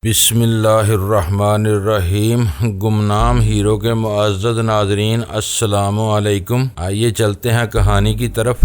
بسم اللہ الرحمن الرحیم۔ گمنام ہیرو کے معزز ناظرین، السلام علیکم۔ آئیے چلتے ہیں کہانی کی طرف۔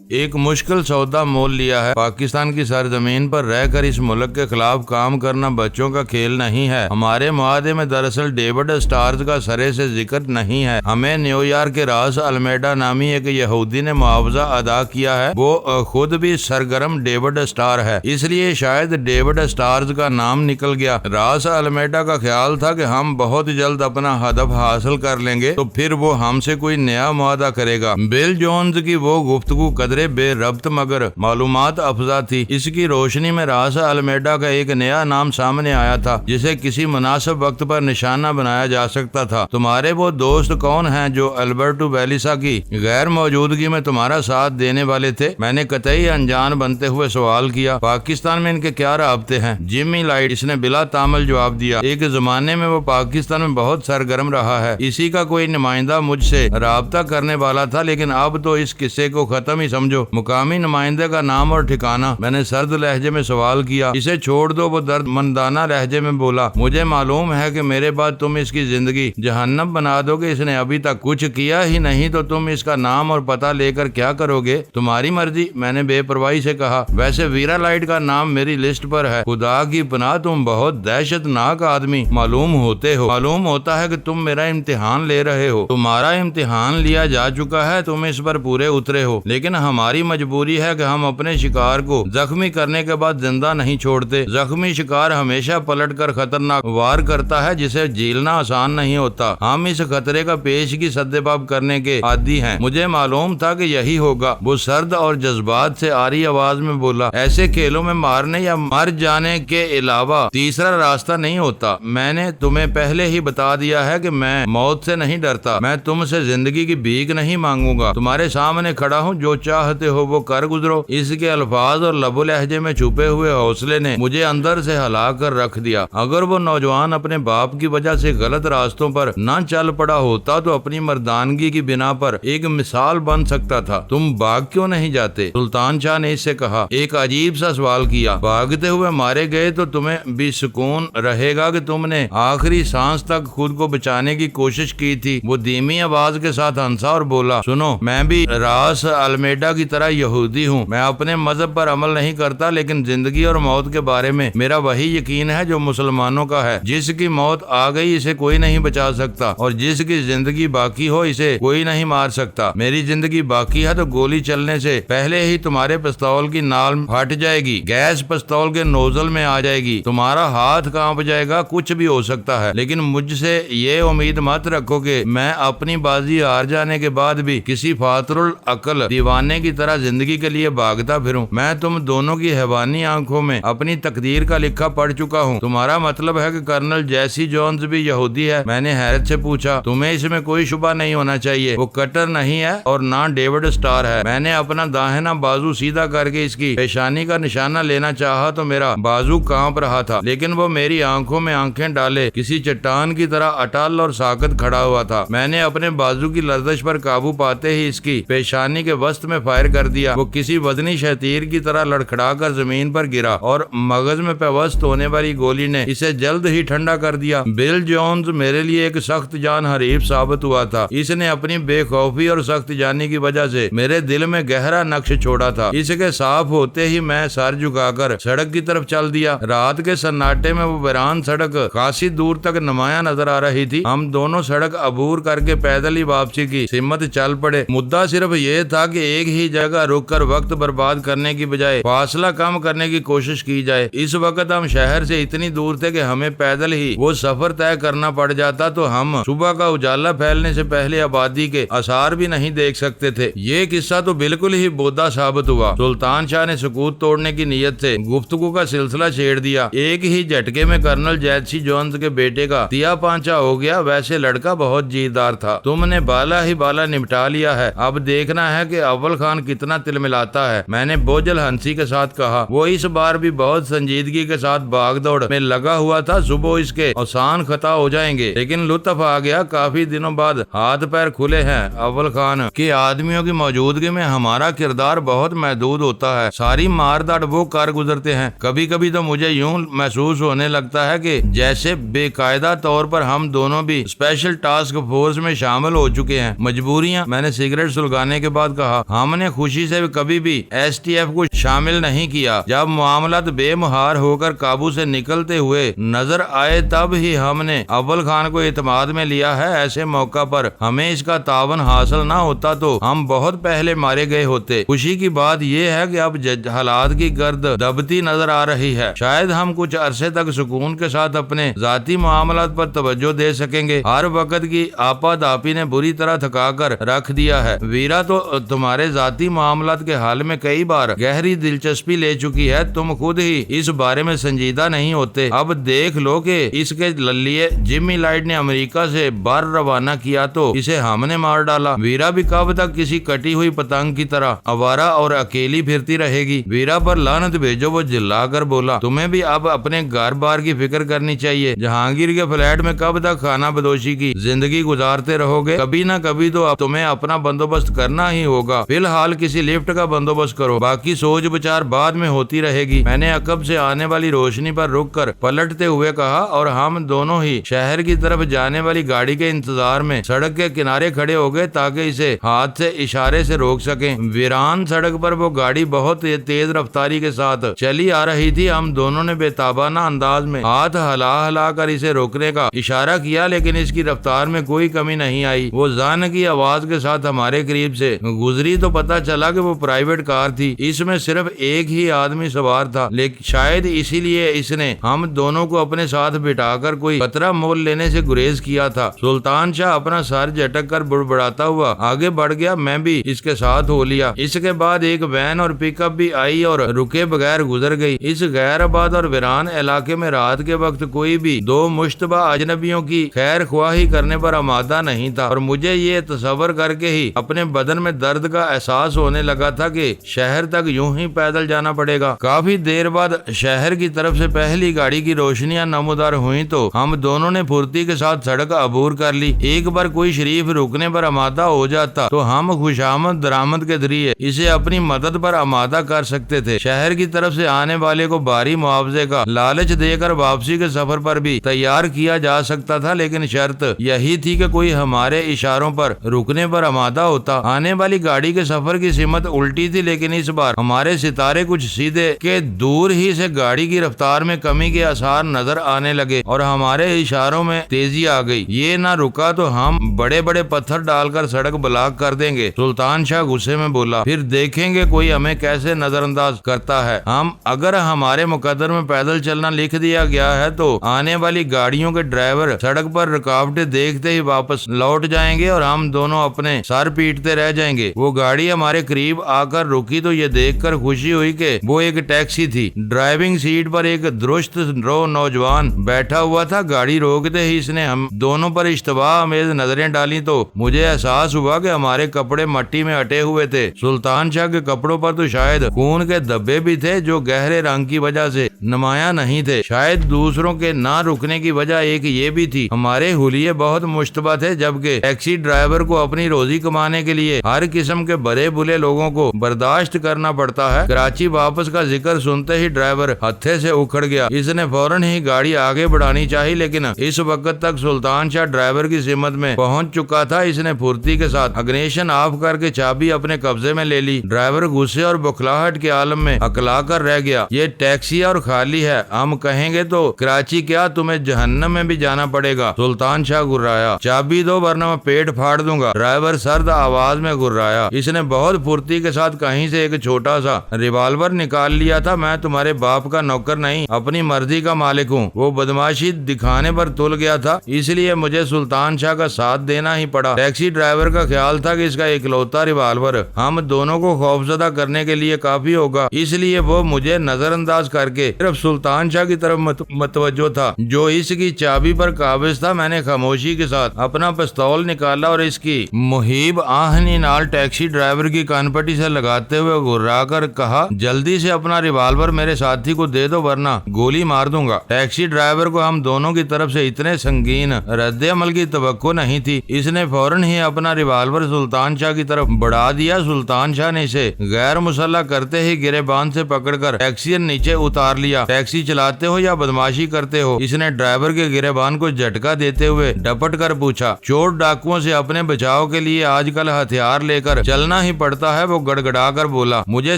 ایک مشکل سودا مول لیا ہے۔ پاکستان کی سرزمین پر رہ کر اس ملک کے خلاف کام کرنا بچوں کا کھیل نہیں ہے۔ ہمارے معاہدے میں دراصل ڈیوڈ اسٹارز کا سرے سے ذکر نہیں ہے۔ ہمیں نیو یارک کے راس المیڈا نامی ایک یہودی نے معاوضہ ادا کیا ہے۔ وہ خود بھی سرگرم ڈیوڈ اسٹار ہے، اس لیے شاید ڈیوڈ اسٹارز کا نام نکل گیا۔ راس المیڈا کا خیال تھا کہ ہم بہت جلد اپنا ہدف حاصل کر لیں گے تو پھر وہ ہم سے کوئی نیا معاہدہ کرے گا۔ بل جونز کی وہ گفتگو قدرے بے ربط مگر معلومات افزا تھی۔ اس کی روشنی میں راس المیڈا کا ایک نیا نام سامنے آیا تھا جسے کسی مناسب وقت پر نشانہ بنایا جا سکتا تھا۔ تمہارے وہ دوست کون ہیں جو البرٹو بیلیسا کی غیر موجودگی میں تمہارا ساتھ دینے والے تھے؟ میں نے قطعی انجان بنتے ہوئے سوال کیا۔ پاکستان میں ان کے کیا رابطے ہیں؟ جمی لائٹ، اس نے بلا تامل جواب دیا۔ ایک زمانے میں وہ پاکستان میں بہت سرگرم رہا ہے، اسی کا کوئی نمائندہ مجھ سے رابطہ کرنے والا تھا، لیکن اب تو اس قصے کو ختم ہی سمجھو۔ مقامی نمائندے کا نام اور ٹھکانہ؟ میں نے سرد لہجے میں سوال کیا۔ اسے چھوڑ دو، وہ درد مندانہ لہجے میں بولا۔ مجھے معلوم ہے کہ میرے بعد تم اس کی زندگی جہنم بنا دو گے۔ اس نے ابھی تک کچھ کیا ہی نہیں تو تم اس کا نام اور پتہ لے کر کیا کرو گے؟ تمہاری مرضی، میں نے بے پرواہی سے کہا۔ ویسے ویرا لائٹ کا نام میری لسٹ پر ہے۔ خدا کی پناہ، تم بہت دہشت ناک آدمی معلوم ہوتے ہو۔ معلوم ہوتا ہے کہ تم میرا امتحان لے رہے ہو۔ تمہارا امتحان لیا جا چکا ہے، تم اس پر پورے اترے ہو، لیکن ہماری مجبوری ہے کہ ہم اپنے شکار کو زخمی کرنے کے بعد زندہ نہیں چھوڑتے۔ زخمی شکار ہمیشہ پلٹ کر خطرناک وار کرتا ہے جسے جھیلنا آسان نہیں ہوتا۔ ہم اس خطرے کا پیشگی سدباب کرنے کے عادی ہیں۔ مجھے معلوم تھا کہ یہی ہوگا۔ وہ سرد اور جذبات سے آری آواز میں بولا، ایسے کھیلوں میں مارنے یا مر جانے کے علاوہ تیسرا راستہ نہیں ہوتا۔ میں نے تمہیں پہلے ہی بتا دیا ہے کہ میں موت سے نہیں ڈرتا۔ میں تم سے زندگی کی بھیک نہیں مانگوں گا۔ تمہارے سامنے کھڑا ہوں، جو چاہتے ہو وہ کر گزرو۔ اس کے الفاظ اور لب و لہجے میں چھپے ہوئے حوصلے نے مجھے اندر سے ہلا کر رکھ دیا۔ اگر وہ نوجوان اپنے باپ کی وجہ سے غلط راستوں پر نہ چل پڑا ہوتا تو اپنی مردانگی کی بنا پر ایک مثال بن سکتا تھا۔ تم بھاگ کیوں نہیں جاتے؟ سلطان شاہ نے اس سے کہا۔ ایک عجیب سا سوال کیا۔ بھاگتے ہوئے مارے گئے تو تمہیں بھی سکون رہے گا کہ تم نے آخری سانس تک خود کو بچانے کی کوشش کی تھی۔ وہ دھیمی آواز کے ساتھ ہنسا اور بولا، سنو، میں بھی راس المیڈا کی طرح یہودی ہوں۔ میں اپنے مذہب پر عمل نہیں کرتا، لیکن زندگی اور موت کے بارے میں میرا وہی یقین ہے جو مسلمانوں کا ہے۔ جس کی موت آ گئی اسے کوئی نہیں بچا سکتا، اور جس کی زندگی باقی ہو اسے کوئی نہیں مار سکتا۔ میری زندگی باقی ہے تو گولی چلنے سے پہلے ہی تمہارے پستول کی نال پھٹ جائے گی، گیس پستول کے نوزل میں آ جائے گی، تمہارا ہاتھ کانپ جائے گا، کچھ بھی ہو سکتا ہے۔ لیکن مجھ سے یہ امید مت رکھو کہ میں اپنی بازی ہار جانے کے بعد بھی کسی فاتر العقل دیوانے کی طرح زندگی کے لیے بھاگتا پھروں۔ میں تم دونوں کی حیوانی آنکھوں میں اپنی تقدیر کا لکھا پڑھ چکا ہوں۔ تمہارا مطلب ہے کہ کرنل جیسی جونز بھی یہودی ہے؟ میں نے حیرت سے پوچھا۔ تمہیں اس میں کوئی شبہ نہیں ہونا چاہیے، وہ کٹر نہیں ہے اور نہ ڈیوڈ اسٹار ہے۔ میں نے اپنا داہنا بازو سیدھا کر کے اس کی پیشانی کا نشانہ لینا چاہا تو میرا بازو کانپ رہا تھا، لیکن وہ میری آنکھوں میں آنکھیں ڈالے کسی چٹان کی طرح اٹل اور ساکت کھڑا ہوا تھا۔ میں نے اپنے بازو کی لرزش پر قابو پاتے ہی اس کی پیشانی کے وسط میں فائر کر دیا۔ وہ کسی وزنی شتیر کی طرح لڑکھڑا کر زمین پر گرا اور مغز میں پیوست ہونے والی گولی نے اسے جلد ہی ٹھنڈا کر دیا۔ بل جونز میرے لیے ایک سخت جان حریف ثابت ہوا تھا۔ اس نے اپنی بے خوفی اور سخت جانی کی وجہ سے میرے دل میں گہرا نقش چھوڑا تھا۔ اس کے صاف ہوتے ہی میں سر جھکا کر سڑک کی طرف چل دیا۔ رات کے سناٹے میں وہ ویران سڑک خاصی دور تک نمایاں نظر آ رہی تھی۔ ہم دونوں سڑک عبور کر کے پیدل ہی واپسی کی سمت چل پڑے۔ مدعا صرف یہ تھا کہ ایک ہی جگہ رک کر وقت برباد کرنے کی بجائے فاصلہ کم کرنے کی کوشش کی جائے۔ اس وقت ہم شہر سے اتنی دور تھے کہ ہمیں پیدل ہی وہ سفر طے کرنا پڑ جاتا تو ہم صبح کا اجالا پھیلنے سے پہلے آبادی کے آثار بھی نہیں دیکھ سکتے تھے۔ یہ قصہ تو بالکل ہی بودا ثابت ہوا۔ سلطان شاہ نے سکوت توڑنے کی نیت سے گفتگو کا سلسلہ چھیڑ دیا۔ ایک ہی جھٹکے میں کرنل جیسی جونز کے بیٹے کا تیا پانچا ہو گیا۔ ویسے لڑکا بہت جیدار تھا، تم نے بالا ہی بالا نمٹا لیا ہے۔ اب دیکھنا ہے کہ اول خان کتنا تلملاتا ہے، میں نے بوجھل ہنسی کے ساتھ کہا۔ وہ اس بار بھی بہت سنجیدگی کے ساتھ بھاگ دوڑ میں لگا ہوا تھا، صبح اس کے آسان خطا ہو جائیں گے، لیکن لطف آ گیا، کافی دنوں بعد ہاتھ پیر کھلے ہیں۔ اول خان کے آدمیوں کی موجودگی میں ہمارا کردار بہت محدود ہوتا ہے، ساری مار داڑ وہ کر گزرتے ہیں۔ کبھی کبھی تو مجھے یوں محسوس ہونے لگتا ہے کہ جیسے بے قاعدہ طور پر ہم دونوں بھی اسپیشل ٹاسک فورس میں شامل ہو چکے ہیں۔ مجبوریاں، میں نے سگریٹ سلگانے کے بعد کہا، ہم نے خوشی سے کبھی بھی ایس ٹی ایف کو شامل نہیں کیا۔ جب معاملات بے مہار ہو کر قابو سے نکلتے ہوئے نظر آئے تب ہی ہم نے اول خان کو اعتماد میں لیا ہے۔ ایسے موقع پر ہمیں اس کا تعاون حاصل نہ ہوتا تو ہم بہت پہلے مارے گئے ہوتے۔ خوشی کی بات یہ ہے کہ اب حالات کی گرد دبتی نظر آ رہی ہے، شاید ہم کچھ عرصے تک سکون کے ساتھ اپنے ذاتی معاملات پر توجہ دے سکیں گے۔ ہر وقت کی آپا داپی نے بری طرح تھکا کر رکھ دیا ہے۔ ویرا تو تمہارے ذاتی معاملات کے حل میں کئی بار گہری دلچسپی لے چکی ہے، تم خود ہی اس بارے میں سنجیدہ نہیں ہوتے۔ اب دیکھ لو کہ اس کے لیے جمی لائٹ نے امریکہ سے بار روانہ کیا تو اسے ہم نے مار ڈالا۔ ویرا بھی کب تک کسی کٹی ہوئی پتنگ کی طرح آوارہ اور اکیلی پھرتی رہے گی؟ ویرا پر لعنت بھیجو، وہ جلا کر بولا۔ تمہیں بھی اب اپنے گھر بار کی فکر کرنی چاہیے۔ جہانگیر کے فلیٹ میں کب تک کھانہ بدوشی کی زندگی گزارتے رہو گے؟ کبھی نہ کبھی تو اب تمہیں اپنا بندوبست کرنا ہی ہوگا۔ فی الحال کسی لفٹ کا بندوبست کرو، باقی سوچ بچار بعد میں ہوتی رہے گی۔ میں نے عقب سے آنے والی روشنی پر رک کر پلٹتے ہوئے کہا، اور ہم دونوں ہی شہر کی طرف جانے والی گاڑی کے انتظار میں سڑک کے کنارے کھڑے ہو گئے تاکہ اسے ہاتھ سے اشارے سے روک سکیں۔ ویران سڑک پر وہ گاڑی بہت تیز رفتاری کے ساتھ چلی آ رہی تھی۔ ہم دونوں نے بے تابانہ انداز میں ہاتھ ہلا کر اسے روکنے کا اشارہ کیا، لیکن اس کی رفتار میں کوئی کمی نہیں آئی۔ وہ زن کی آواز کے ساتھ ہمارے قریب سے گزری تو پتا چلا کہ وہ پرائیویٹ کار تھی، اس میں صرف ایک ہی آدمی سوار تھا، لیکن شاید اسی لیے اس نے ہم دونوں کو اپنے ساتھ بٹھا کر کوئی خطرہ مول لینے سے گریز کیا تھا۔ سلطان شاہ اپنا سر جھٹک کر بڑبڑاتا ہوا آگے بڑھ گیا، میں بھی اس کے ساتھ ہو لیا۔ اس کے بعد ایک وین اور پک اپ بھی آئی اور رکے بغیر گزر گئی۔ اس غیر آباد اور ویران علاقے میں رات کے وقت کوئی بھی دو مشتبہ اجنبیوں کی خیر خواہی کرنے پر آمادہ نہیں تھا، اور مجھے یہ تصور کر کے ہی اپنے بدن میں درد کا احساس ہونے لگا تھا کہ شہر تک یوں ہی پیدل جانا پڑے گا۔ کافی دیر بعد شہر کی طرف سے پہلی گاڑی کی روشنیاں نمودار ہوئیں تو ہم دونوں نے پھرتی کے ساتھ سڑک عبور کر لی۔ ایک بار کوئی شریف رکنے پر آمادہ ہو جاتا تو ہم خوشامد درآمد کے ذریعے اسے اپنی مدد پر آمادہ کر سکتے تھے۔ شہر کی طرف سے آنے والے کو بھاری معاوضے کا لالچ دے کر واپسی کے سفر پر بھی تیار کیا جا سکتا تھا، لیکن شرط یہی تھی کہ کوئی ہمارے اشاروں پر رکنے پر آمادہ ہوتا۔ آنے والی گاڑی کے سفر کی سمت الٹی تھی، لیکن اس بار ہمارے ستارے کچھ سیدھے کے دور ہی سے گاڑی کی رفتار میں کمی کے آثار نظر آنے لگے اور ہمارے اشاروں میں تیزی آ گئی۔ یہ نہ رکا تو ہم بڑے بڑے پتھر ڈال کر سڑک بلاک کر دیں گے۔ سلطان شاہ غصے میں بولا، پھر دیکھیں گے کوئی ہمیں کیسے نظر انداز کرتا ہے۔ اگر ہمارے مقدر میں پیدل چلنا لکھ دیا گیا ہے تو آنے والی گاڑیوں کے ڈرائیور سڑک پر رکاوٹیں دیکھتے ہی واپس لوٹ جائیں گے اور ہم دونوں اپنے سر پیٹتے رہ جائیں گے۔ وہ گاڑی ہمارے قریب آ کر رکی تو یہ دیکھ کر خوشی ہوئی کہ وہ ایک ٹیکسی تھی۔ ڈرائیونگ سیٹ پر ایک درست رو نوجوان بیٹھا ہوا تھا۔ گاڑی روکتے ہی اس نے ہم دونوں پر اشتباہ آمیز نظریں ڈالی تو مجھے احساس ہوا کہ ہمارے کپڑے مٹی میں اٹے ہوئے تھے۔ سلطان شاہ کے کپڑوں پر تو شاید خون کے دھبے بھی تھے جو گہرے رنگ کی وجہ سے نمایاں نہیں تھے۔ شاید دوسروں کے نہ رکنے کی وجہ ایک یہ بھی تھی، ہمارے حلیے بہت مشتبہ تھے، جبکہ ٹیکسی ڈرائیور کو اپنی روزی کمانے کے لیے ہر قسم کے برے بھلے لوگوں کو برداشت کرنا پڑتا ہے۔ کراچی واپس کا ذکر سنتے ہی ڈرائیور ہتھے سے اکھڑ گیا۔ اس نے فوراً ہی گاڑی آگے بڑھانی چاہی، لیکن اس وقت تک سلطان شاہ ڈرائیور کی سمت میں پہنچ چکا تھا۔ اس نے پھرتی کے ساتھ اگنیشن آف کر کے چابی اپنے قبضے میں لے لی۔ ڈرائیور غصے اور بکھلاہٹ کے عالم میں اکلا کر رہ گیا۔ یہ ٹیکسی اور خالی ہے، ہم کہیں گے تو کراچی کیا تمہیں جہنم میں بھی جانا پڑے گا۔ سلطان شاہ گرایا، چابی دو ورنہ میں پیٹ پھاڑ دوں گا۔ ڈرائیور سرد آواز میں گرایا۔ اس نے بہت پھرتی کے ساتھ کہیں سے ایک چھوٹا سا ریوالور نکال لیا تھا۔ میں تمہارے باپ کا نوکر نہیں، اپنی مرضی کا مالک ہوں۔ وہ بدماشی دکھانے پر تل گیا تھا، اس لیے مجھے سلطان شاہ کا ساتھ دینا ہی پڑا۔ ٹیکسی ڈرائیور کا خیال تھا کہ اس کا اکلوتا ریوالور ہم دونوں کو خوفزدہ کرنے کے لیے کافی ہوگا، اس لیے وہ مجھے نظر انداز کر کے صرف سلطان شاہ کی طرف متوجہ تھا جو اس کی چابی پر قابض تھا۔ میں نے خاموشی کے ساتھ اپنا پستول نکالا اور اس کی مہیب آہنی نال ٹیکسی ڈرائیور ڈرائیور کی کانپٹی سے لگاتے ہوئے گھرا کر کہا، جلدی سے اپنا ریوالور میرے ساتھی کو دے دو ورنہ گولی مار دوں گا۔ ٹیکسی ڈرائیور کو ہم دونوں کی طرف سے اتنے سنگین رد عمل کی توقع نہیں تھی، اس نے فوراً ہی اپنا ریوالور سلطان شاہ کی طرف بڑھا دیا۔ سلطان شاہ نے اسے غیر مسلح کرتے ہی گریبان سے پکڑ کر ٹیکسی نیچے اتار لیا۔ ٹیکسی چلاتے ہو یا بدماشی کرتے ہو؟ اس نے ڈرائیور کے گریبان کو جھٹکا دیتے ہوئے ڈپٹ کر پوچھا۔ چور ڈاکوؤں سے اپنے بچاؤ کے لیے آج کل ہتھیار لے کر چلنا ہی پڑتا ہے، وہ گڑگڑا کر بولا۔ مجھے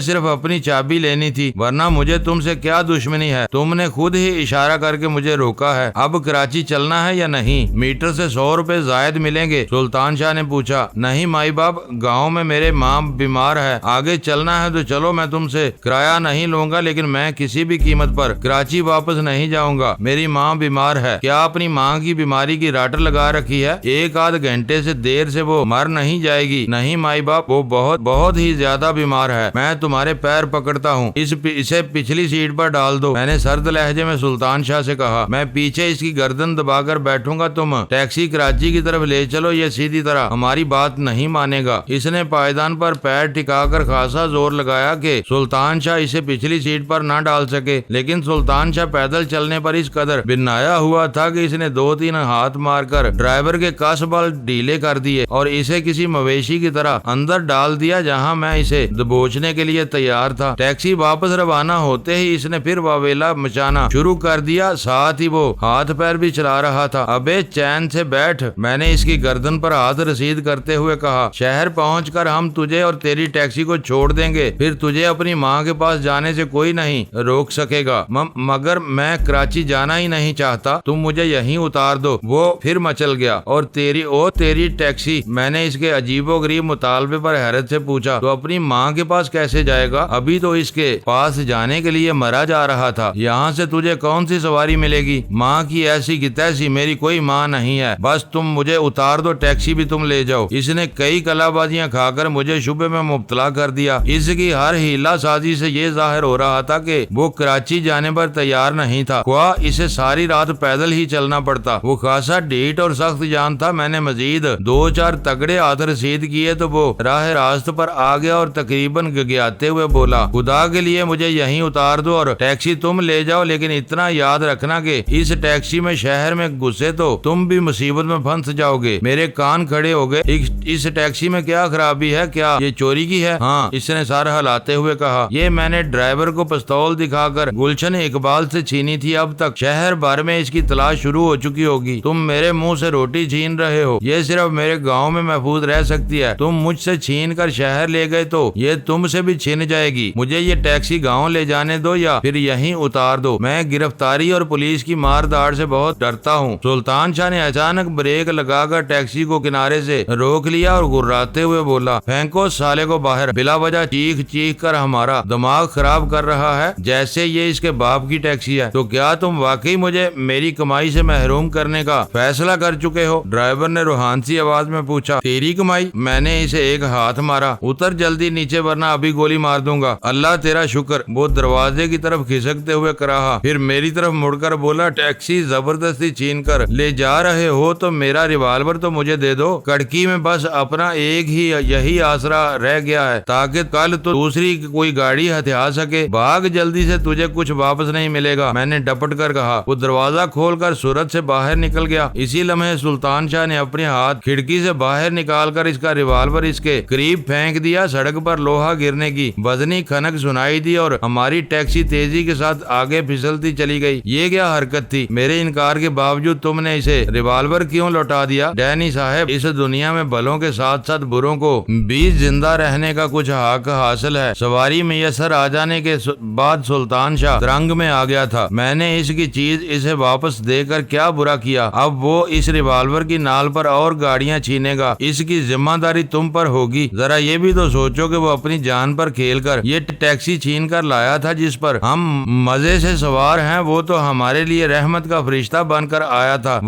صرف اپنی چابی لینی تھی، ورنہ مجھے تم سے کیا دشمنی ہے؟ تم نے خود ہی اشارہ کر کے مجھے روکا ہے۔ اب کراچی چلنا ہے یا نہیں؟ میٹر سے 100 روپے زائد ملیں گے؟ سلطان شاہ نے پوچھا۔ نہیں مائی باپ، گاؤں میں میرے ماں بیمار ہے، آگے چلنا ہے تو چلو، میں تم سے کرایہ نہیں لوں گا، لیکن میں کسی بھی قیمت پر کراچی واپس نہیں جاؤں گا۔ میری ماں بیمار ہے۔ کیا اپنی ماں کی بیماری کی راٹر لگا رکھی ہے؟ 1 آدھ گھنٹے سے دیر سے وہ مر نہیں جائے گی۔ نہیں مائی باپ، وہ بہت ہی زیادہ بیمار ہے، میں تمہارے پیر پکڑتا ہوں، اسے پچھلی سیٹ پر ڈال دو، میں نے سرد لہجے میں سلطان شاہ سے کہا۔ میں پیچھے اس کی گردن دبا کر بیٹھوں گا، تم ٹیکسی کراچی کی طرف لے چلو، یہ سیدھی طرح ہماری بات نہیں مانے گا۔ اس نے پائیدان پر پیر ٹکا کر خاصا زور لگایا کہ سلطان شاہ اسے پچھلی سیٹ پر نہ ڈال سکے، لیکن سلطان شاہ پیدل چلنے پر اس قدر بنایا ہوا تھا کہ اس نے 2-3 ہاتھ مار کر ڈرائیور کے کس بال ڈھیلے کر دیے اور اسے کسی مویشی کی طرح اندر ڈال دیا جہاں میں اسے دبوچنے کے لیے تیار تھا۔ ٹیکسی واپس روانہ ہوتے ہی اس نے پھر واویلا مچانا شروع کر دیا، ساتھ ہی وہ ہاتھ پیر بھی چلا رہا تھا۔ ابے چین سے بیٹھ، میں نے اس کی گردن پر ہاتھ رسید کرتے ہوئے کہا۔ شہر پہنچ کر ہم تجھے اور تیری ٹیکسی کو چھوڑ دیں گے، پھر تجھے اپنی ماں کے پاس جانے سے کوئی نہیں روک سکے گا، مگر میں کراچی جانا ہی نہیں چاہتا، تم مجھے یہیں اتار دو۔ وہ پھر مچل گیا۔ اور تیری ٹیکسی؟ میں نے اس کے عجیب و غریب مطالبے پر حیرت سے پوچھا۔ تو اپنی ماں کے پاس کیسے جائے گا؟ ابھی تو اس کے پاس جانے کے لیے مرا جا رہا تھا، یہاں سے تجھے کون سی سواری ملے گی؟ ماں کی ایسی کی تیسی میری کوئی ماں نہیں ہے، بس تم مجھے اتار دو، ٹیکسی بھی تم لے جاؤ۔ اس نے کئی کلا بازیاں کھا کر مجھے شبے میں مبتلا کر دیا۔ اس کی ہر ہیلا سازی سے یہ ظاہر ہو رہا تھا کہ وہ کراچی جانے پر تیار نہیں تھا، خواہ اسے ساری رات پیدل ہی چلنا پڑتا۔ وہ خاصا ڈھیٹ اور سخت جان تھا۔ میں نے مزید 2-4 تگڑے ہاتھ رسید کیے تو وہ راہ راست پر آ گیا اور تقریباً گگیاتے ہوئے بولا، خدا کے لیے مجھے یہیں اتار دو اور ٹیکسی تم لے جاؤ، لیکن اتنا یاد رکھنا کہ اس ٹیکسی میں شہر میں گھسے تو تم بھی مصیبت میں پھنس جاؤ گے۔ میرے کان کھڑے ہو گئے۔ اس ٹیکسی میں کیا خرابی ہے؟ کیا یہ چوری کی ہے؟ ہاں، اس نے سر ہلاتے ہوئے کہا۔ یہ میں نے ڈرائیور کو پستول دکھا کر گلشن اقبال سے چھینی تھی، اب تک شہر بھر میں اس کی تلاش شروع ہو چکی ہوگی۔ تم میرے منہ سے روٹی چھین رہے ہو، یہ صرف میرے گاؤں میں محفوظ رہ سکتی ہے، تم مجھ سے چھین کر شہر لے گئے تو یہ تم سے بھی چھن جائے گی۔ مجھے یہ ٹیکسی گاؤں لے جانے دو یا پھر یہیں اتار دو، میں گرفتاری اور پولیس کی مار داڑ سے بہت ڈرتا ہوں۔ سلطان شاہ نے اچانک بریک لگا کر ٹیکسی کو کنارے سے روک لیا اور گراتے ہوئے بولا، پھینکو سالے کو باہر، بلا وجہ چیخ کر ہمارا دماغ خراب کر رہا ہے جیسے یہ اس کے باپ کی ٹیکسی ہے۔ تو کیا تم واقعی مجھے میری کمائی سے محروم کرنے کا فیصلہ کر چکے ہو؟ ڈرائیور نے روحانسی آواز میں پوچھا۔ تیری کمائی؟ میں نے اسے ایک ہاتھ مارا۔ اتر جلدی نیچے ورنہ ابھی گولی مار دوں گا۔ اللہ تیرا شکر، وہ دروازے کی طرف کھسکتے ہوئے کراہا، پھر میری طرف مڑ کر بولا، ٹیکسی زبردستی چھین کر لے جا رہے ہو تو میرا ریوالور تو مجھے دے دو، کڑکی میں بس اپنا ایک ہی یہی آسرا رہ گیا ہے تاکہ کل تو دوسری کوئی گاڑی ہتھیا سکے، بھاگ جلدی سے، تجھے کچھ واپس نہیں ملے گا، میں نے ڈپٹ کر کہا۔ وہ دروازہ کھول کر صورت سے باہر نکل گیا۔ اسی لمحے سلطان شاہ نے اپنے ہاتھ کھڑکی سے باہر نکال کر اس کا ریوالور اس کے قریب پھینک دیا۔ سڑک پر لوہا گرنے کی وزنی کھنک سنائی دی اور ہماری ٹیکسی تیزی کے ساتھ آگے پھسلتی چلی گئی۔ یہ کیا حرکت تھی؟ میرے انکار کے باوجود تم نے اسے ریوالور کیوں لوٹا دیا؟ ڈینی صاحب، اس دنیا میں بھلوں کے ساتھ ساتھ بروں کو بھی زندہ رہنے کا کچھ حق حاصل ہے۔ سواری میسر آ جانے کے بعد سلطان شاہ درنگ میں آ گیا تھا۔ میں نے اس کی چیز اسے واپس دے کر کیا برا کیا؟ اب وہ اس ریوالور کی نال پر اور گاڑیاں چھینے گا، اس کی ذمہ داری تم پر ہوگی۔ ذرا یہ بھی تو سوچو کہ وہ اپنی جان پر کھیل کر یہ ٹیکسی چھین کر لایا تھا جس پر ہم مزے سے سوار ہیں، وہ تو ہمارے لیے رحمت کا فرشتہ بن کر آیا تھا۔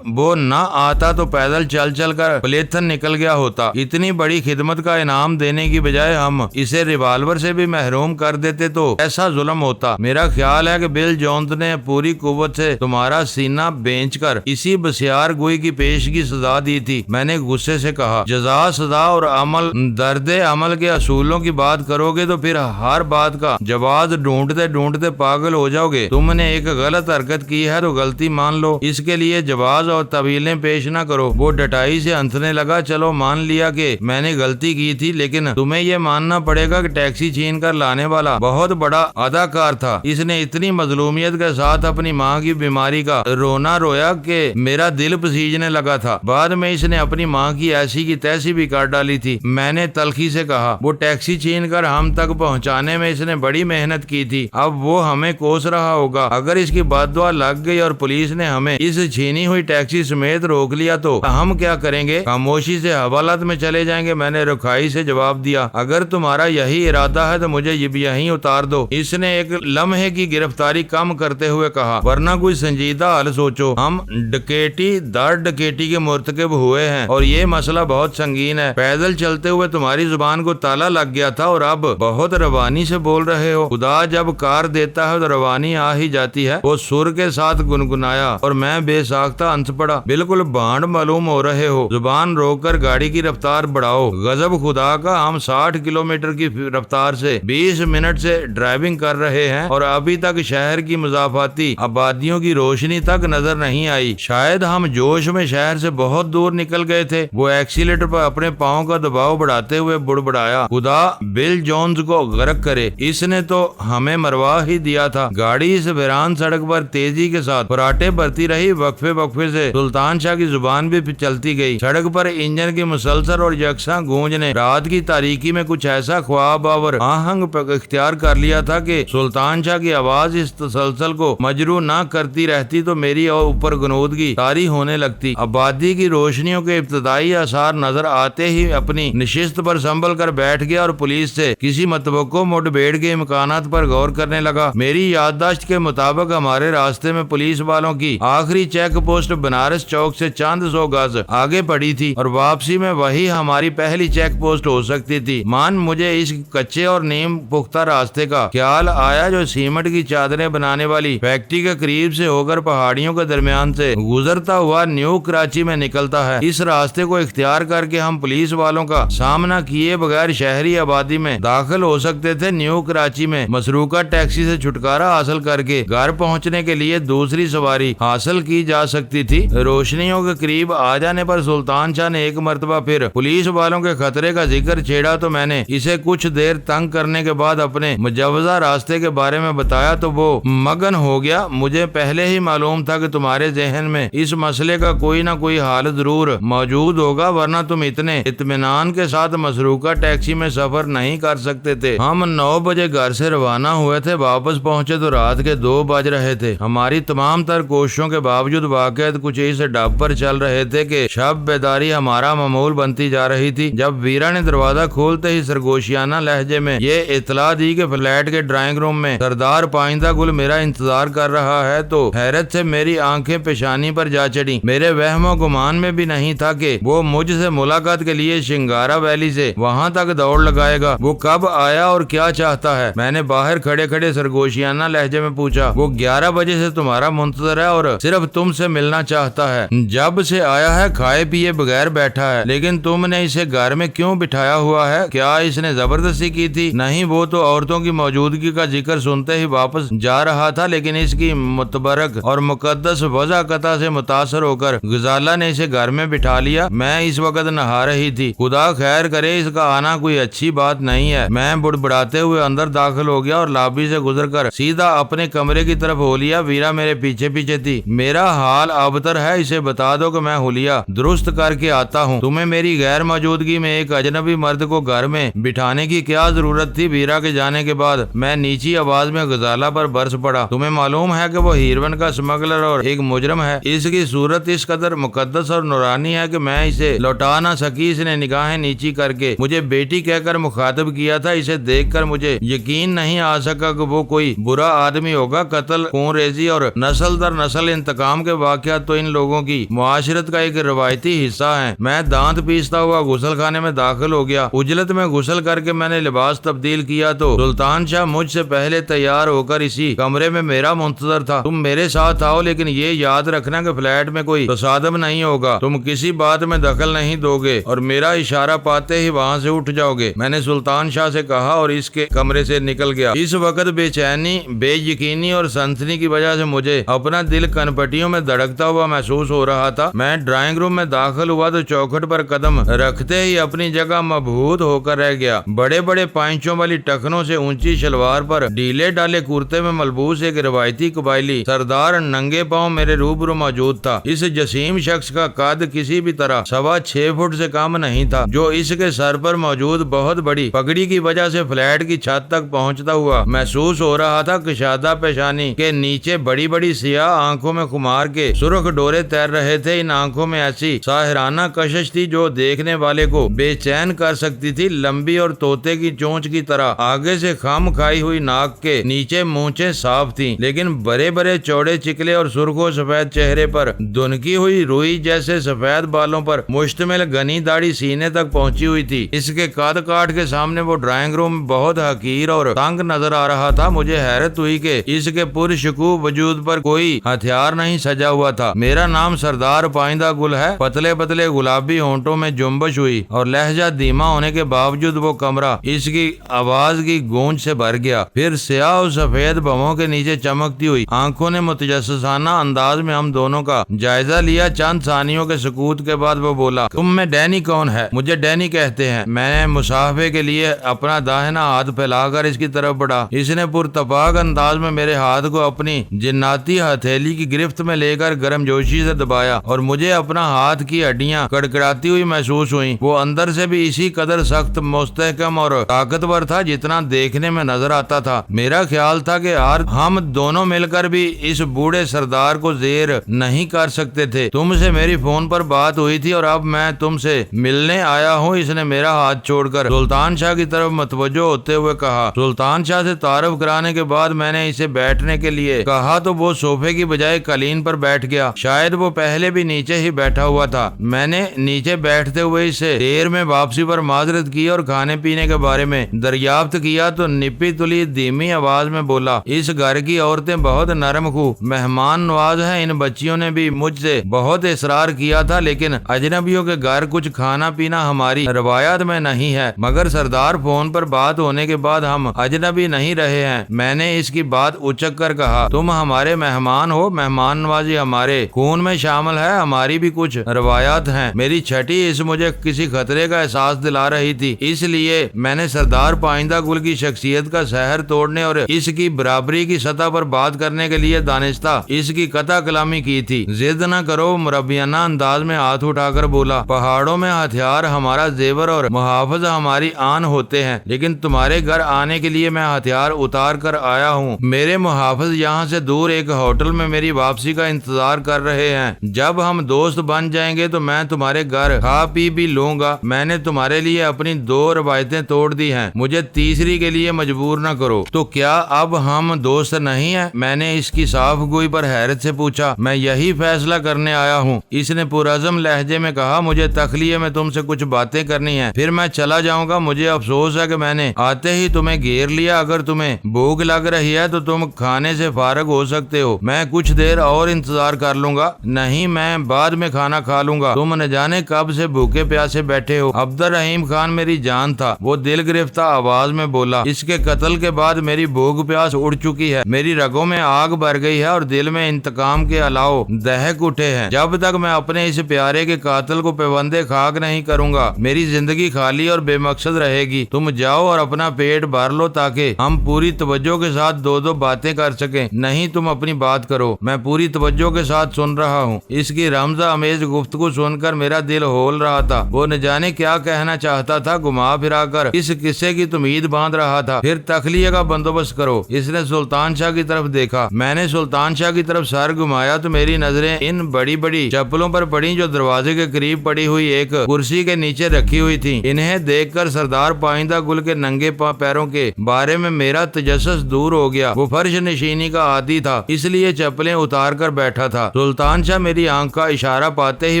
وہ نہ آتا تو پیدل چل کر پلیتھن نکل گیا ہوتا۔ اتنی بڑی خدمت کا انعام دینے کی بجائے ہم اسے ریوالور سے بھی محروم کر دیتے تو ایسا ظلم ہوتا۔ میرا خیال ہے کہ بل جونز نے پوری قوت سے تمہارا سینہ بینچ کر اسی بسیار گوئی کی پیشگی سزا دی تھی۔ میں نے غصے سے کہا، جزا، سزا اور عمل درد عمل کے اصولوں کی بات کرو گے تو پھر ہر بات کا جواز ڈھونڈتے ڈھونڈتے پاگل ہو جاؤ گے۔ تم نے ایک غلط حرکت کی ہے تو غلطی مان لو، اس کے لیے جواز اور طویلیں پیش نہ کرو۔ وہ ڈٹائی سے ہنسنے لگا۔ چلو مان لیا کہ میں نے غلطی کی تھی، لیکن تمہیں یہ ماننا پڑے گا کہ ٹیکسی چھین کر لانے والا بہت بڑا اداکار تھا۔ اس نے اتنی مظلومیت کے ساتھ اپنی ماں کی بیماری کا رونا رویا کہ میرا دل پسیجنے لگا تھا۔ بعد میں اس نے اپنی ماں کی ایسی کی تیسی بھی کاٹ ڈالی تھی۔ میں نے تلخی سے کہا، وہ ٹیکسی چھین کر ہم تک پہنچانے میں اس نے بڑی محنت کی تھی، اب وہ ہمیں کوس رہا ہوگا۔ اگر اس کی بد دعا لگ گئی اور پولیس نے ہمیں اس چھینی ہوئی ٹیکسی سمیت روک لیا تو ہم کیا کریں گے؟ خاموشی سے حوالات میں چلے جائیں گے۔ میں نے رکھائی سے جواب دیا، اگر تمہارا یہی ارادہ ہے تو مجھے یہیں اتار دو۔ اس نے ایک لمحے کی گرفتاری کم کرتے ہوئے کہا، ورنہ کوئی سنجیدہ حل سوچو۔ ہم ڈکیٹی در ڈکیٹی کے مرتکب ہوئے ہیں اور یہ مسئلہ بہت سنگین ہے۔ پیدل چلتے ہوئے تمہاری زبان کو تالا لگ گیا تھا اور اب بہت روانی سے بول رہے ہو۔ خدا جب کار دیتا ہے تو روانی آ ہی جاتی ہے۔ وہ سر کے ساتھ گنگنایا اور میں بے ساختہ ہنس پڑا۔ بالکل بانڈ معلوم ہو رہے ہو، زبان روک کر گاڑی کی رفتار بڑھاؤ۔ غضب خدا کا، ہم 60 کلومیٹر کی رفتار سے 20 منٹ سے ڈرائیونگ کر رہے ہیں اور ابھی تک شہر کی مضافاتی آبادیوں کی روشنی تک نظر نہیں آئی۔ شاید ہم جوش میں شہر سے بہت دور نکل گئے تھے۔ وہ ایکسیلیٹر پر اپنے پاؤں کا دباؤ بڑھاتے ہوئے بڑبڑایا، خدا بل جونز کو غرق کرے، اس نے تو ہمیں مروا ہی دیا تھا۔ گاڑی اس ویران سڑک پر تیزی کے ساتھ فراٹے بھرتی رہی۔ وقفے وقفے سے سلطان شاہ کی زبان بھی چلتی گئی۔ سڑک پر انجن کی مسلسل اور یکساں گونج نے رات کی تاریکی میں کچھ ایسا خواب آور آہنگ اختیار کر لیا تھا کہ سلطان شاہ کی آواز اس تسلسل کو مجروح نہ کرتی رہتی تو میری اوپر گنودگی طاری ہونے لگتی۔ آبادی کی روشنیوں کے ابتدائی آثار نظر آتے ہی اپنی نشست پر سنبھل کر بیٹھ گیا اور پولیس سے کسی متوقع مڈبھیڑ کے امکانات پر غور کرنے لگا۔ میری یادداشت کے مطابق ہمارے راستے میں پولیس والوں کی آخری چیک پوسٹ بنارس چوک سے چند 100 گز آگے پڑی تھی اور واپسی میں وہی ہماری پہلی چیک پوسٹ ہو سکتی تھی۔ مجھے اس کچے اور نیم پختہ راستے کا خیال آیا جو سیمنٹ کی چادریں بنانے والی فیکٹری کے قریب سے ہو کر پہاڑیوں کے درمیان سے گزرتا ہوا نیو کراچی میں نکلتا ہے۔ اس راستے کو اختیار کر کے ہم پولیس والوں کا سامنا کیے بغیر شہری آبادی میں داخل ہو سکتے تھے۔ نیو کراچی میں مسروقہ ٹیکسی سے چھٹکارا حاصل کر کے گھر پہنچنے کے لیے دوسری سواری حاصل کی جا سکتی تھی۔ روشنیوں کے قریب آ جانے پر سلطان شاہ نے ایک مرتبہ پھر پولیس والوں کے خطرے کا ذکر چھیڑا تو میں نے اسے کچھ دیر تنگ کرنے کے بعد اپنے مجوزہ راستے کے بارے میں بتایا تو وہ مگن ہو گیا۔ مجھے پہلے ہی معلوم تھا کہ تمہارے ذہن میں اس مسئلے کا کوئی نہ کوئی حل ضرور موجود ہوگا، ورنہ تم اتنے اطمینان کے ساتھ مسروقہ ٹیکسی میں سفر نہیں کر سکتے تھے۔ ہم 9 بجے گھر سے روانہ ہوئے تھے، واپس پہنچے تو رات کے 2 بج رہے تھے۔ ہماری تمام تر کوششوں کے باوجود واقعات کچھ اس ڈب پر چل رہے تھے کہ شب بیداری ہمارا معمول بنتی جا رہی تھی۔ جب ویرا نے دروازہ کھولتے ہی سرگوشیانہ لہجے میں یہ اطلاع دی کہ فلیٹ کے ڈرائنگ روم میں سردار پائندہ گل میرا انتظار کر رہا ہے تو حیرت سے میری آنکھیں پیشانی پر جا چڑھی۔ میرے وہم و گمان میں بھی نہیں تھا کہ وہ مجھ سے ملاقات کے لیے شنگارا ویلی سے وہاں تک دوڑ لگائے گا۔ وہ کب آیا اور کیا چاہتا ہے؟ میں نے باہر کھڑے کھڑے سرگوشیانہ لہجے میں پوچھا۔ وہ 11 بجے سے تمہارا منتظر ہے اور صرف تم سے ملنا چاہتا ہے۔ جب سے آیا ہے کھائے پیے بغیر بیٹھا ہے، لیکن تم نے اسے گھر میں کیوں بٹھایا ہوا ہے؟ کیا اس نے زبردستی کی تھی؟ نہیں، وہ تو عورتوں کی موجودگی کا ذکر سنتے ہی واپس جا رہا تھا، لیکن اس کی متبرک اور مقدس وضاحت سے متاثر ہو کر غزالہ نے اسے گھر میں بٹھا لیا۔ میں اس وقت نہا رہی تھی۔ خدا خیر کرے، اس کا آنا کوئی اچھی بات نہیں ہے۔ میں بڑبڑاتے ہوئے اندر داخل ہو گیا اور لابی سے گزر کر سیدھا اپنے کمرے کی طرف ہو لیا۔ ویرا میرے پیچھے پیچھے تھی۔ میرا حال ابتر ہے، اسے بتا دو کہ میں حلیہ درست کر کے آتا ہوں۔ تمہیں میری غیر موجودگی میں ایک اجنبی مرد کو گھر میں بٹھانے کی کیا ضرورت تھی؟ ویرا کے جانے کے بعد میں نیچی آواز میں غزالہ پر برس پڑا۔ تمہیں معلوم ہے کہ وہ ہیروین کا اسمگلر اور ایک مجرم ہے۔ اس کی صورت اس قدر مقدس اور نورانی ہے کہ میں اسے لوٹا نہ سکی۔ اس نے نگاہیں نیچی کر کے مجھے بیٹی کہہ کر مخاطب کیا تھا۔ اسے دیکھ کر مجھے یقین نہیں آ سکا کہ وہ کوئی برا آدمی ہوگا۔ قتل، خون ریزی اور نسل در نسل انتقام کے واقعات تو ان لوگوں کی معاشرت کا ایک روایتی حصہ ہیں۔ میں دانت پیستا ہوا غسل خانے میں داخل ہو گیا۔ اجلت میں غسل کر کے میں نے لباس تبدیل کیا تو سلطان شاہ مجھ سے پہلے تیار ہو کر اسی کمرے میں میرا منتظر تھا۔ تم میرے ساتھ آؤ، لیکن یہ یاد رکھنا کہ فلیٹ میں کوئی تصادم نہیں ہوگا۔ تم کسی بات میں دخل نہیں دو گے اور میرا اشارہ پاتے پاتے ہی وہاں سے اٹھ جاؤ گے۔ میں نے سلطان شاہ سے کہا اور اس کے کمرے سے نکل گیا۔ اس وقت بے چینی، بے یقینی اور سنسنی کی وجہ سے مجھے اپنا دل کنپٹیوں میں دھڑکتا ہوا محسوس ہو رہا تھا۔ میں ڈرائنگ روم میں داخل ہوا تو چوکھٹ پر قدم رکھتے ہی اپنی جگہ مبہوت ہو کر رہ گیا۔ بڑے بڑے پائنچوں والی ٹخنوں سے اونچی شلوار پر ڈھیلے ڈالے کرتے میں ملبوس ایک روایتی قبائلی سردار ننگے پاؤں میرے روبرو موجود تھا۔ اس جسیم شخص کا قد کسی بھی طرح 6.25 فٹ سے کم نہیں تھا، جو اس کے سر پر موجود بہت بڑی پگڑی کی وجہ سے فلیٹ کی چھت تک پہنچتا ہوا محسوس ہو رہا تھا۔ کشادہ پیشانی کے نیچے بڑی بڑی سیاہ آنکھوں میں خمار کے سرخ ڈورے تیر رہے تھے۔ ان آنکھوں میں ایسی ساحرانہ کشش تھی جو دیکھنے والے کو بے چین کر سکتی تھی۔ لمبی اور طوطے کی چونچ کی طرح آگے سے خم کھائی ہوئی ناک کے نیچے مونچھیں صاف تھیں، لیکن بڑے بڑے چوڑے چکلے اور سرخ و سفید چہرے پر دھنکی ہوئی روئی جیسے سفید بالوں پر مشتمل گھنی داڑھی سینے تک پہنچی ہوئی تھی۔ اس کے قد کاٹ کے سامنے وہ ڈرائنگ روم بہت حقیر اور تنگ نظر آ رہا تھا۔ مجھے حیرت ہوئی کہ اس کے پرشکوہ وجود پر کوئی ہتھیار نہیں سجا ہوا تھا۔ میرا نام سردار پائندہ گل ہے۔ پتلے پتلے گلابی ہونٹوں میں جنبش ہوئی اور لہجہ دھیما ہونے کے باوجود وہ کمرہ اس کی آواز کی گونج سے بھر گیا۔ پھر سیاہ اور سفید بھووں کے نیچے چمکتی ہوئی آنکھوں نے متجسسانہ انداز میں ہم دونوں کا جائزہ لیا۔ چند ثانیوں کے سکوت کے بعد وہ بولا، تم میں ڈینی کون ہے؟ مجھے ڈینی کہتے ہیں۔ میں نے مصافحے کے لیے اپنا داہنا ہاتھ پھیلا کر اس کی طرف بڑھا۔ اس نے پرتپاک انداز میں میرے ہاتھ کو اپنی جناتی ہتھیلی کی گرفت میں لے کر گرم جوشی سے دبایا اور مجھے اپنا ہاتھ کی ہڈیاں کڑکڑاتی ہوئی محسوس ہوئیں۔ وہ اندر سے بھی اسی قدر سخت، مستحکم اور طاقتور تھا جتنا دیکھنے میں نظر آتا تھا۔ میرا خیال تھا کہ ہم دونوں مل کر بھی اس بوڑھے سردار کو زیر نہیں کر سکتے تھے۔ تم سے میری فون پر بات ہوئی تھی اور اب میں تم سے ملنے آیا ہوں۔ اس نے میرا ہاتھ چھوڑ کر سلطان شاہ کی طرف متوجہ ہوتے ہوئے کہا۔ سلطان شاہ سے تعارف کرانے کے بعد میں نے اسے بیٹھنے کے لیے کہا تو وہ صوفے کی بجائے قالین پر بیٹھ گیا۔ شاید وہ پہلے بھی نیچے ہی بیٹھا ہوا تھا۔ میں نے نیچے بیٹھتے ہوئے اسے دیر میں واپسی پر معذرت کی اور کھانے پینے کے بارے میں دریافت کیا تو نپی تلی دھیمی آواز میں بولا، اس گھر کی عورتیں بہت نرم خو مہمان نواز ہیں۔ ان بچیوں نے بھی مجھ سے بہت اصرار کیا تھا، لیکن اجنبیوں کے گھر کچھ کھانا پینا ہماری روایات میں نہیں ہے۔ مگر سردار فون پر بات ہونے کے بعد ہم اجنبی نہیں رہے ہیں۔ میں نے اس کی بات اچک کر کہا، تم ہمارے مہمان ہو، مہمان نوازی ہمارے خون میں شامل ہے، ہماری بھی کچھ روایات ہیں۔ میری چھٹی اس مجھے کسی خطرے کا احساس دلا رہی تھی، اس لیے میں نے سردار پائندہ گل کی شخصیت کا سحر توڑنے اور اس کی برابری کی سطح پر بات کرنے کے لیے دانستہ اس کی قطع کلامی کی تھی۔ ضد نہ کرو، مربیانہ انداز میں ہاتھ اٹھا کر بولا، پہاڑوں میں ہتھیار ہمارا زیور اور محافظ ہماری آن ہوتے ہیں، لیکن تمہارے گھر آنے کے لیے میں ہتھیار اتار کر آیا ہوں۔ میرے محافظ یہاں سے دور ایک ہوٹل میں میری واپسی کا انتظار کر رہے ہیں۔ جب ہم دوست بن جائیں گے تو میں تمہارے گھر کھا پی بھی لوں گا۔ میں نے تمہارے لیے اپنی 2 روایتیں توڑ دی ہیں، مجھے تیسری کے لیے مجبور نہ کرو۔ تو کیا اب ہم دوست نہیں ہیں؟ میں نے اس کی صاف گوئی پر حیرت سے پوچھا۔ میں یہی فیصلہ کرنے آیا ہوں، اس نے پرعزم لہجے میں کہا۔ مجھے تخلیے میں تم سے کچھ باتیں کرنی ہیں، پھر میں چلا جاؤں گا۔ مجھے افسوس ہے کہ میں نے آتے ہی تمہیں گھیر لیا۔ اگر تمہیں بھوک لگ رہی ہے تو تم کھانے سے فارغ ہو سکتے ہو، میں کچھ دیر اور انتظار کر لوں گا۔ نہیں، میں بعد میں کھانا کھا لوں گا، تم نہ جانے کب سے بھوکے پیاسے بیٹھے ہو۔ عبد الرحیم خان میری جان تھا، وہ دل گرفتہ آواز میں بولا۔ اس کے قتل کے بعد میری بھوک پیاس اڑ چکی ہے، میری رگوں میں آگ بھر گئی ہے اور دل میں انتقام کے الاؤ دہک اٹھے ہیں۔ جب تک میں اپنے اس پیارے کے قاتل کو پیوندے خاک نہیں کروں گا، میری زندگی خالی اور بے مقصد رہے گی۔ تم جاؤ اور اپنا پیٹ بھر لو تاکہ ہم پوری توجہ کے ساتھ 2 باتیں کر سکیں۔ نہیں، تم اپنی بات کرو، میں پوری توجہ کے ساتھ سن رہا ہوں۔ اس کی رمزہ امیز گفتگو سن کر میرا دل ہول رہا تھا۔ وہ نہ جانے کیا کہنا چاہتا تھا، گھما پھرا کر اس قصے کی تمید باندھ رہا تھا۔ پھر تخلیے کا بندوبست کرو۔ اس نے سلطان شاہ کی طرف دیکھا۔ میں نے سلطان شاہ کی طرف سر گھمایا تو میری نظریں ان بڑی بڑی چپلوں پر پڑیں جو دروازے کے قریب پڑی ہوئی ایک کرسی کے نیچے رکھی ہوئی تھی۔ انہیں دیکھ کر سردار پائندہ گل کے ننگے پیروں کے بارے میں میرا تجسس دور ہو گیا۔ وہ فرش نشینی کا عادی تھا، اس لیے چپلیں اتار کر بیٹھا تھا۔ سلطان شاہ میری آنکھ کا اشارہ پاتے ہی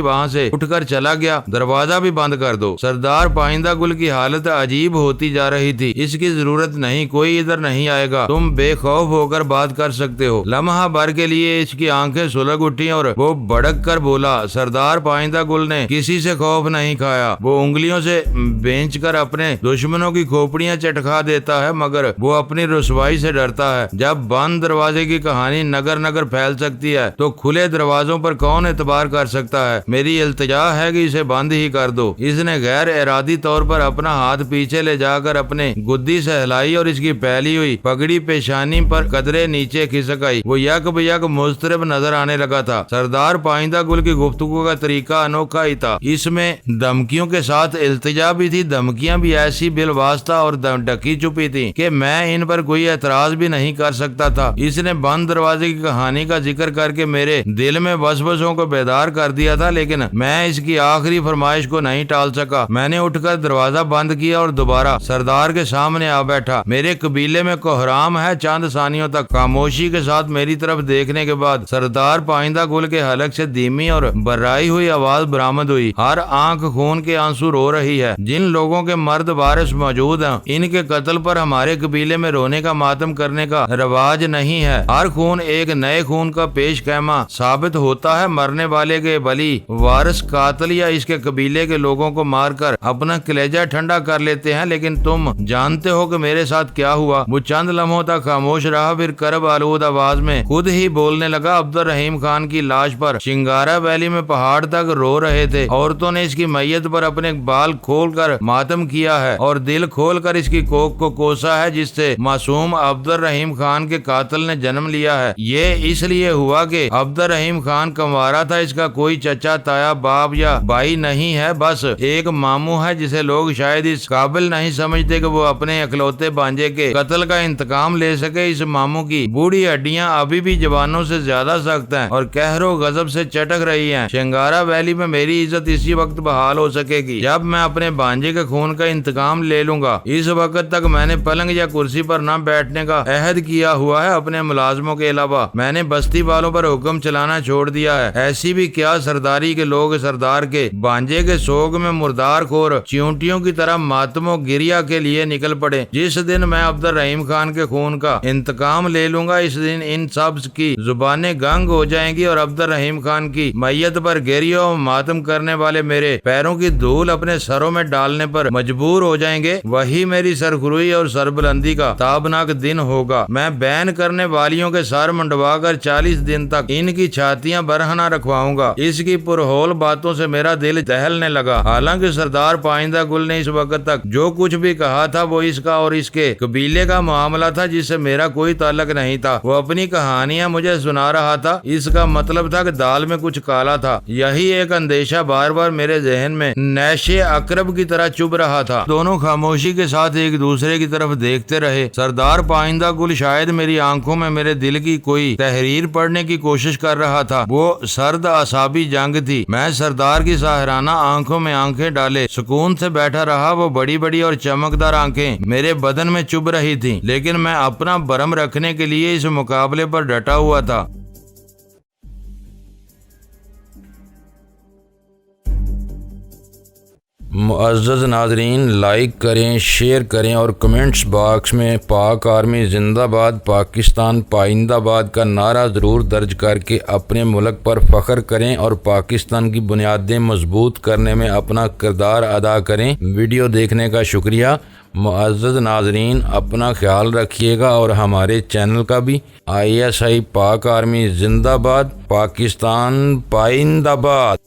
وہاں سے اٹھ کر چلا گیا۔ دروازہ بھی بند کر دو۔ سردار پائندہ گل کی حالت عجیب ہوتی جا رہی تھی۔ اس کی ضرورت نہیں، کوئی ادھر نہیں آئے گا، تم بے خوف ہو کر بات کر سکتے ہو۔ لمحہ بھر کے لیے اس کی آنکھیں سلگ اٹھی اور وہ بڑک کر بولا، سردار پائندہ گل نے کسی سے خوف نہیں کھایا۔ وہ انگلی انگلیوں سے بینچ کر اپنے دشمنوں کی کھوپڑیاں چٹکا دیتا ہے، مگر وہ اپنی رسوائی سے ڈرتا ہے۔ جب بند دروازے کی کہانی نگر نگر پھیل سکتی ہے تو کھلے دروازوں پر کون اعتبار کر سکتا ہے؟ میری التجا ہے کہ اسے بند ہی کر دو۔ اس نے غیر ارادی طور پر اپنا ہاتھ پیچھے لے جا کر اپنے گدی سے ہلائی اور اس کی پھیلی ہوئی پگڑی پیشانی پر قدرے نیچے کھسک آئی۔ وہ یک بیک مضطرب نظر آنے لگا تھا۔ سردار پائندہ گل کی گفتگو کا طریقہ انوکھا ہی تھا۔ اس میں دھمکیوں کے ساتھ التجا بھی تھی، دھمکیاں بھی ایسی بالواسطہ اور ڈکی چھپی تھی کہ میں ان پر کوئی اعتراض بھی نہیں کر سکتا تھا۔ اس نے بند دروازے کی کہانی کا ذکر کر کے میرے دل میں وسوسوں کو بیدار کر دیا تھا، لیکن میں اس کی آخری فرمائش کو نہیں ٹال سکا۔ میں نے اٹھ کر دروازہ بند کیا اور دوبارہ سردار کے سامنے آ بیٹھا۔ میرے قبیلے میں کوحرام ہے۔ چند ثانیوں تک خاموشی کے ساتھ میری طرف دیکھنے کے بعد سردار پائندہ گل کے حلق سے دھیمی اور برائی ہوئی آواز برآمد ہوئی۔ ہر آنکھ خون کے آنسو رو رہی ہے۔ جن لوگوں کے مرد وارث موجود ہیں، ان کے قتل پر ہمارے قبیلے میں رونے کا ماتم کرنے کا رواج نہیں ہے۔ ہر خون ایک نئے خون کا پیش خیمہ ثابت ہوتا ہے۔ مرنے والے کے ولی وارث قاتل یا اس کے قبیلے کے لوگوں کو مار کر اپنا کلیجہ ٹھنڈا کر لیتے ہیں، لیکن تم جانتے ہو کہ میرے ساتھ کیا ہوا۔ وہ چند لمحوں تک خاموش رہا، پھر کرب آلود آواز میں خود ہی بولنے لگا۔ عبد الرحیم خان کی لاش پر شنگارا ویلی میں پہاڑ تک رو رہے تھے۔ عورتوں نے اس کی میت پر اپنے بال کھول کر ماتم کیا ہے اور دل کھول کر اس کی کوکھ کو کوسا ہے جس سے معصوم عبد الرحیم خان کے قاتل نے جنم لیا ہے۔ یہ اس لیے ہوا کہ عبد الرحیم خان کنوارا تھا، اس کا کوئی چچا تایا باپ یا بھائی نہیں ہے، بس ایک ماموں ہے جسے لوگ شاید اس قابل نہیں سمجھتے کہ وہ اپنے اکلوتے بانجے کے قتل کا انتقام لے سکے۔ اس ماموں کی بوڑھی ہڈیاں ابھی بھی جوانوں سے زیادہ سخت ہیں اور قہر و غضب سے چٹک رہی ہیں۔ شنگارا ویلی میں میری عزت اسی وقت بحال ہو سکے گی جب میں اپنے بانجے کے خون کا انتقام لے لوں گا۔ اس وقت تک میں نے پلنگ یا کرسی پر نہ بیٹھنے کا عہد کیا ہوا ہے۔ اپنے ملازموں کے علاوہ میں نے بستی والوں پر حکم چلانا چھوڑ دیا ہے۔ ایسی بھی کیا سرداری کے لوگ سردار کے بانجے کے سوگ میں مردار خور چیونٹیوں کی طرح ماتم و گریا کے لیے نکل پڑے۔ جس دن میں عبد الرحیم خان کے خون کا انتقام لے لوں گا، اس دن ان سب کی زبانیں گنگ ہو جائیں گی اور عبد الرحیم خان کی میت پر گریہ و ماتم کرنے والے میرے پیروں کی دھول اپنے سروں میں ڈالنے پر مجبور ہو جائیں گے۔ وہی میری سرخروئی اور سربلندی کا تابناک دن ہوگا۔ میں بین کرنے والیوں کے سر منڈوا کر 40 دن تک ان کی چھاتیاں برہنہ رکھواؤں گا۔ اس کی پرہول باتوں سے میرا دل دہلنے لگا۔ حالانکہ سردار پائندہ گل نے اس وقت تک جو کچھ بھی کہا تھا وہ اس کا اور اس کے قبیلے کا معاملہ تھا جس سے میرا کوئی تعلق نہیں تھا۔ وہ اپنی کہانیاں مجھے سنا رہا تھا، اس کا مطلب تھا کہ دال میں کچھ کالا تھا۔ یہی ایک اندیشہ بار بار میرے ذہن میں نیش عقرب کی طرح چبھ رہا تھا۔ دونوں خاموشی کے ساتھ ایک دوسرے کی طرف دیکھتے رہے۔ سردار پائندہ گل شاید میری آنکھوں میں میرے دل کی کوئی تحریر پڑھنے کی کوشش کر رہا تھا۔ وہ سرد اعصابی جنگ تھی۔ میں سردار کی ساحرانہ آنکھوں میں آنکھیں ڈالے سکون سے بیٹھا رہا۔ وہ بڑی بڑی اور چمکدار آنکھیں میرے بدن میں چبھ رہی تھیں، لیکن میں اپنا برم رکھنے کے لیے اس مقابلے پر ڈٹا ہوا تھا۔ معزز ناظرین، لائک کریں، شیئر کریں اور کمنٹس باکس میں پاک آرمی زندہ باد، پاکستان پائندہ باد کا نعرہ ضرور درج کر کے اپنے ملک پر فخر کریں اور پاکستان کی بنیادیں مضبوط کرنے میں اپنا کردار ادا کریں۔ ویڈیو دیکھنے کا شکریہ۔ معزز ناظرین، اپنا خیال رکھیے گا اور ہمارے چینل کا بھی۔ ISI پاک آرمی زندہ باد، پاکستان پائندہ باد۔